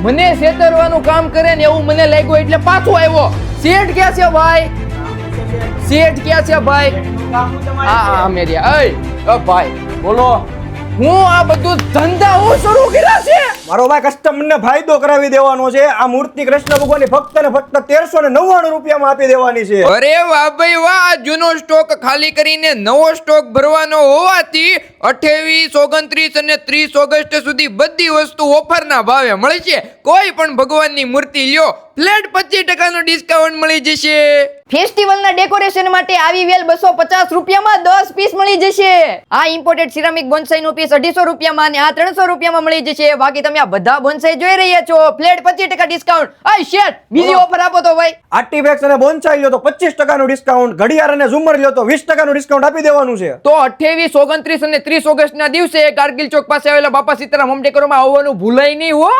મને છેતરવાનું કામ કરે ને એવું મને લાગ્યું એટલે પાછો આવ્યો. શેઠ ક્યાં છે ભાઈ? શેઠ ક્યાં છે ભાઈ? હા મેરિયા. અય ભાઈ બોલો. હું આ બધું ધંધા હું શરૂ કર્યા છે. મારો ભાઈ કસ્ટમર ને ફાયદો કરાવી દેવાનો છે. આ મૂર્તિ કૃષ્ણ ભગવાનની ફક્ત ને ફક્ત 1399 રૂપિયામાં આપી દેવાની છે. અરે વાહ ભાઈ વાહ. જૂનો સ્ટોક ખાલી કરીને નવો સ્ટોક ભરવાનો હોવાથી 28, 29 અને 30 ઓગસ્ટ સુધી બધી વસ્તુ ઓફરના ભાવે મળશે. કોઈ પણ ભગવાનની મૂર્તિ લ્યો ફ્લેટ 25% નું ડિસ્કાઉન્ટ મળી જશે. ફેસ્ટિવલના ડેકોરેશન માટે આવી વેલ 250 રૂપિયામાં 10 પીસ મળી જશે. આ ઇમ્પોર્ટેડ સિરામિક બોન્સાઈ નું પીસ 250 રૂપિયામાં અને આ 300 રૂપિયામાં મળી જશે. બાકી તમે આ બધા બોન્સાઈ જોઈ રહ્યા છો ફ્લેટ 25% ડિસ્કાઉન્ટ. આ શેઠ બીજી ઓફર આપો તો ભાઈ. આર્ટિફેક્ટ્સ અને બોન્સાઈ લ્યો તો 25% નું ડિસ્કાઉન્ટ, ઘડિયાળ અને ઝુમર લ્યો તો 20% નું ડિસ્કાઉન્ટ આપી દેવાનું છે. તો 28, 29 અને 30 ઓગસ્ટ ના દિવસે કારગિલ ચોક પાસે આવેલા બાપા સીતારામ હોમ ડેકોરમાં આવવાનું ભૂલાય નહીં હો.